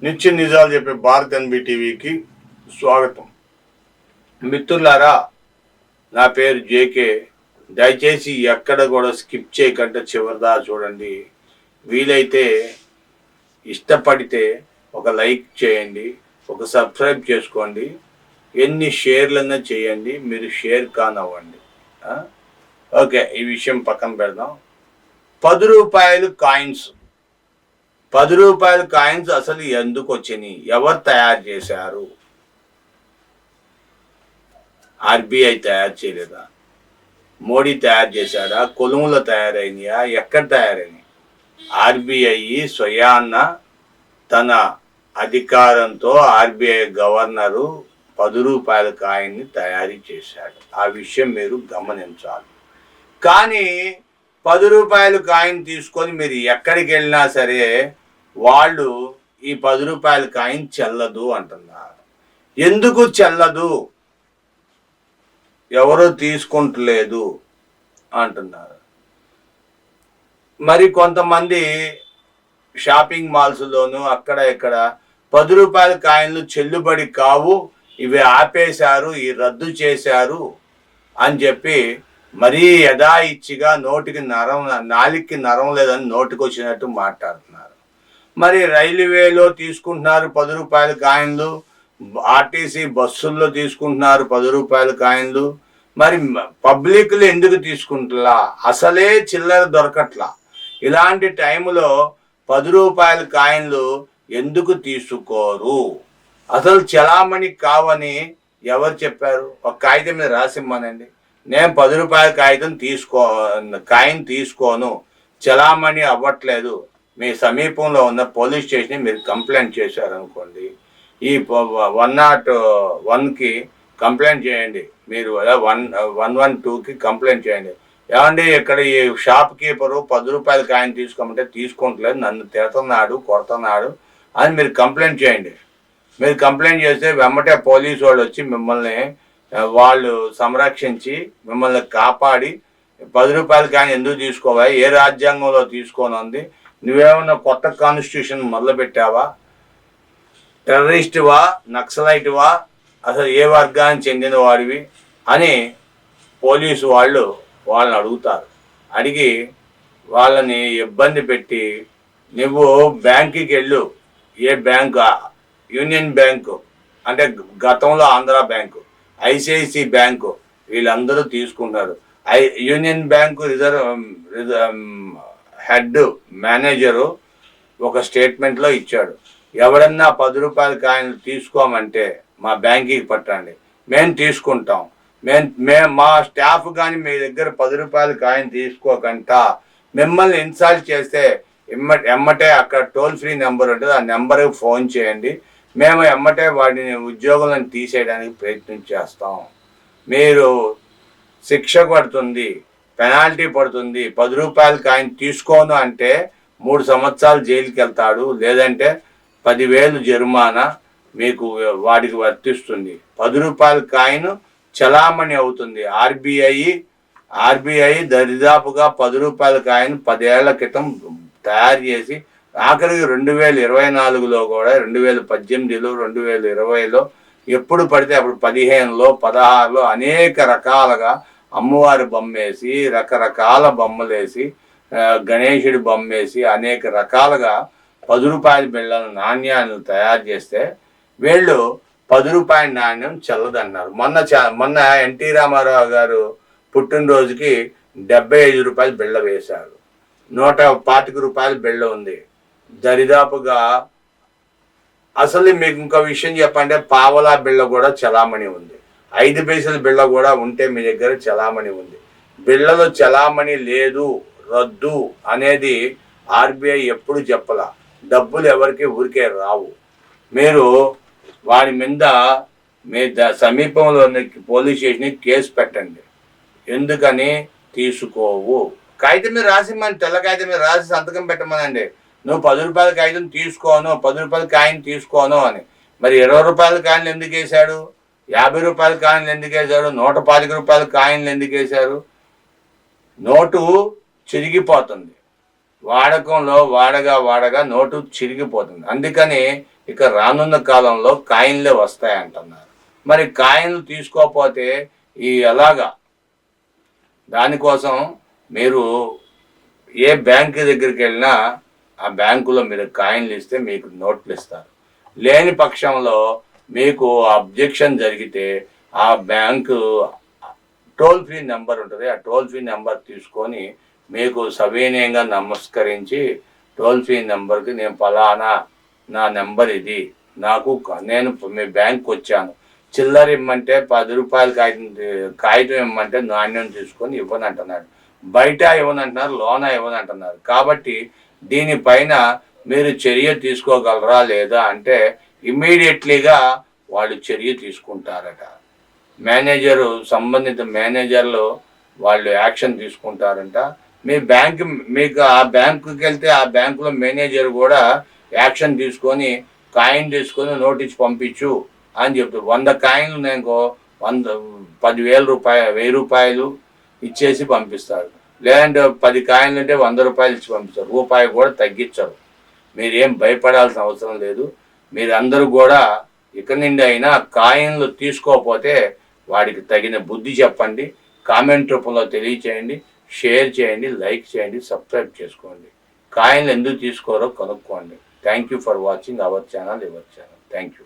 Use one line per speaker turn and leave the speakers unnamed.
నిత్య నిజాలు చెప్పే భారత్ ఎన్బిటీవీకి స్వాగతం. మిత్రులారా, నా పేరు జేకే. దయచేసి ఎక్కడ కూడా స్కిప్ చేయకుండా చివరిదా చూడండి. వీలైతే ఇష్టపడితే ఒక లైక్ చేయండి, ఒక సబ్స్క్రైబ్ చేసుకోండి, ఎన్ని షేర్లన్నా చేయండి, మీరు షేర్ కానవ్వండి. ఓకే, ఈ విషయం పక్కన పెడదాం. 10 రూపాయలు కాయిన్స్ 10 రూపాయల కాయిన్స్ అసలు ఎందుకు వచ్చినాయి? ఎవరు తయారు చేశారు? ఆర్బీఐ తయారు చేయలేదా? మోడీ తయారు చేశాడా? కొలుములో తయారైనయా? ఎక్కడ తయారైనవి? ఆర్బీఐ స్వయాన్న తన అధికారంతో ఆర్బీఐ గవర్నరు 10 రూపాయల కాయిన్ని తయారు చేశాడు. ఆ విషయం మీరు గమనించాలి. కానీ 10 రూపాయల కాయిన్ తీసుకొని మీరు ఎక్కడికి వెళ్ళినా సరే వాళ్ళు ఈ 10 రూపాయల కాయిన్ చెల్లదు అంటున్నారు. ఎందుకు చెల్లదు? ఎవరు తీసుకుంటలేదు అంటున్నారు. మరి కొంతమంది షాపింగ్ మాల్స్లోనూ అక్కడ ఇక్కడ 10 రూపాయల కాయిన్లు చెల్లుబడి కావు, ఇవి ఆపేశారు, ఈ రద్దు చేశారు అని చెప్పి మరీ యథాయిచ్చిగా నాలికి నరం లేదని నోటికి వచ్చినట్టు మాట్లాడుతున్నారు. మరి రైల్వేలో తీసుకుంటున్నారు 10 రూపాయల కాయిన్లు, ఆర్టీసీ బస్సుల్లో తీసుకుంటున్నారు 10 రూపాయల కాయిన్లు. మరి పబ్లిక్లు ఎందుకు తీసుకుంటున్నా? అసలే చిల్లర దొరకట్లా. ఇలాంటి టైంలో 10 రూపాయల కాయిన్లు ఎందుకు తీసుకోరు? అసలు చలామణి కావని ఎవరు చెప్పారు? ఒక కాగితం మీద రాసిమ్మనండి. నేను 10 రూపాయల కాయిన్ తీసుకోను, చలామణి అవ్వట్లేదు, మీ సమీపంలో ఉన్న పోలీస్ స్టేషన్ మీరు కంప్లైంట్ చేశారనుకోండి, ఈ 101కి కంప్లైంట్ చేయండి. మీరు 112కి కంప్లైంట్ చేయండి. ఏమండి, ఇక్కడ ఈ షాప్ కీపరు 10 రూపాయల కాయిన్ తీసుకోమంటే తీసుకోవట్లేదు, నన్ను తిడుతున్నాడు, కొడుతున్నాడు అని మీరు కంప్లైంట్ చేయండి. మీరు కంప్లైంట్ చేస్తే వెంబటే పోలీసు వాళ్ళు వచ్చి మిమ్మల్ని సంరక్షించి మిమ్మల్ని కాపాడి 10 రూపాయల కాయిన్ ఎందుకు తీసుకోవాలి? ఏ రాజ్యాంగంలో తీసుకోను ఉంది? నువ్వేమన్నా కొత్త కాన్స్టిట్యూషన్ మొదలు పెట్టావా? టెర్రరిస్టువా, నక్సలైట్వా, అసలు ఏ వర్గానికి చెందిన వాడివి అని పోలీసు వాళ్ళని అడుగుతారు. అడిగి వాళ్ళని ఇబ్బంది పెట్టి నువ్వు బ్యాంకుకి వెళ్ళు. ఏ బ్యాంకు? యూనియన్ బ్యాంకు, అంటే గతంలో ఆంధ్ర బ్యాంకు, ఐసిఐసిఐ బ్యాంకు, వీళ్ళందరూ తీసుకుంటారు. యూనియన్ బ్యాంకు హెడ్ మేనేజరు ఒక స్టేట్మెంట్లో ఇచ్చాడు, ఎవడన్నా 10 రూపాయల కాయిన్లు తీసుకోమంటే మా బ్యాంకుకి పట్టండి, మేము తీసుకుంటాం. మా స్టాఫ్ కానీ మీ దగ్గర 10 రూపాయల కాయిన్ తీసుకోకుండా మిమ్మల్ని ఇన్సల్ట్ చేస్తే ఎమ్మటే అక్కడ టోల్ ఫ్రీ నెంబర్ ఉంటుంది, ఆ నెంబర్కి ఫోన్ చేయండి, మేము ఎమ్మటే వాటిని ఉద్యోగులను తీసేయడానికి ప్రయత్నం చేస్తాం. మీరు శిక్ష పడుతుంది, పెనాల్టీ పడుతుంది. 10 రూపాయల కాయిన్ తీసుకోను అంటే 3 సంవత్సరాలు జైలుకి వెళ్తాడు, లేదంటే 10,000 జరిమానా మీకు వాడికి వర్తిస్తుంది. 10 రూపాయల కాయిన్ చలామణి అవుతుంది. ఆర్బీఐ దరిదాపుగా 10 రూపాయల కాయిన్ 10 ఏళ్ల క్రితం తయారు చేసి ఆఖరికి 2024లో కూడా 2018లో 2020లో ఎప్పుడు పడితే అప్పుడు 15లో 16లో అనేక రకాలుగా అమ్మవారి బొమ్మేసి, రకరకాల బొమ్మలేసి, గణేశుడి బొమ్మేసి, అనేక రకాలుగా 10 రూపాయల బిళ్ళల నాణ్యాలను తయారు చేస్తే వీళ్ళు 10 రూపాయల నాణ్యం చెల్లదన్నారు. మొన్న ఎన్టీ రామారావు గారు పుట్టినరోజుకి 75 రూపాయల బిళ్ళ వేశారు. 125 రూపాయల బిళ్ళ ఉంది. దరిదాపుగా అసలు మీకు ఇంకో విషయం చెప్పంటే పావలా బిళ్ళ కూడా చలామణి ఉంది. 5 పైసల బిళ్ళ కూడా ఉంటే మీ దగ్గర చలామణి ఉంది. బిళ్ళలో చలామణి లేదు, రద్దు అనేది ఆర్బీఐ ఎప్పుడు చెప్పలా. డబ్బులు ఎవరికి ఊరికే రావు. మీరు వాడి మీద మీ సమీపంలో పోలీస్ స్టేషన్కి కేసు పెట్టండి. ఎందుకని తీసుకోవు? కాగితం మీద రాసిమ్మని, తెల్ల కాగితం మీద రాసి సంతకం పెట్టమనండి. నువ్వు 10 రూపాయల కాగితం తీసుకోను, 10 రూపాయల కాయిన్ తీసుకోను అని. మరి 20 రూపాయల కాయిన్లు ఎందుకు వేశాడు? 50 రూపాయల కాయిన్లు ఎందుకు వేశాడు? 125 రూపాయల కాయిన్లు ఎందుకు వేశారు? నోటు చిరిగిపోతుంది. వాడకంలో వాడగా నోటు చిరిగిపోతుంది. అందుకని ఇక రానున్న కాలంలో కాయిన్లే వస్తాయంటున్నారు. మరి కాయిన్లు తీసుకోకపోతే ఎలాగా? దానికోసం మీరు ఏ బ్యాంకు దగ్గరికి వెళ్ళినా ఆ బ్యాంకులో మీరు కాయిన్లు ఇస్తే మీకు నోట్లు ఇస్తారు. లేని పక్షంలో మీకు అబ్జెక్షన్ జరిగితే ఆ బ్యాంకు టోల్ ఫ్రీ నెంబర్ ఉంటుంది. ఆ టోల్ ఫ్రీ నెంబర్ తీసుకొని మీకు సవినయంగా నమస్కరించి, టోల్ ఫ్రీ నెంబర్కి నేను ఫలానా, నా నెంబర్ ఇది, నేను మీ బ్యాంకు వచ్చాను, చిల్లర ఇమ్మంటే 10 రూపాయల కాగితం ఇమ్మంటే నాణ్యం తీసుకొని ఇవ్వనంటున్నాడు. బయట ఇవ్వనంటున్నారు, లోన ఇవ్వనంటున్నారు. కాబట్టి దీనిపైన మీరు చర్య తీసుకోగలరా లేదా అంటే ఇమ్మీడియట్లీగా వాళ్ళు చర్య తీసుకుంటారట. సంబంధిత మేనేజర్లు వాళ్ళు యాక్షన్ తీసుకుంటారంట. మీకు ఆ బ్యాంకుకి వెళ్తే ఆ బ్యాంకులో మేనేజర్ కూడా యాక్షన్ తీసుకొని కాయిన్ తీసుకొని నోటీస్ పంపించు అని చెప్తారు. 100 కాయిన్లు నేను 10,000 రూపాయలు 1000 రూపాయలు ఇచ్చేసి పంపిస్తారు. లేదంటే 10 కాయిన్లు అంటే 100 రూపాయలు ఇచ్చి పంపిస్తారు. రూపాయి కూడా తగ్గించరు. మీరేం భయపడాల్సిన అవసరం లేదు. మీరందరూ కూడా ఇక నుండి అయినా కాయిన్లు తీసుకోకపోతే వాడికి తగిన బుద్ధి చెప్పండి. కామెంట్ రూపంలో తెలియచేయండి, షేర్ చేయండి, లైక్ చేయండి, సబ్స్క్రైబ్ చేసుకోండి. కాయిన్లు ఎందుకు తీసుకోరో కనుక్కోండి. Thank you for watching our channel. Thank you.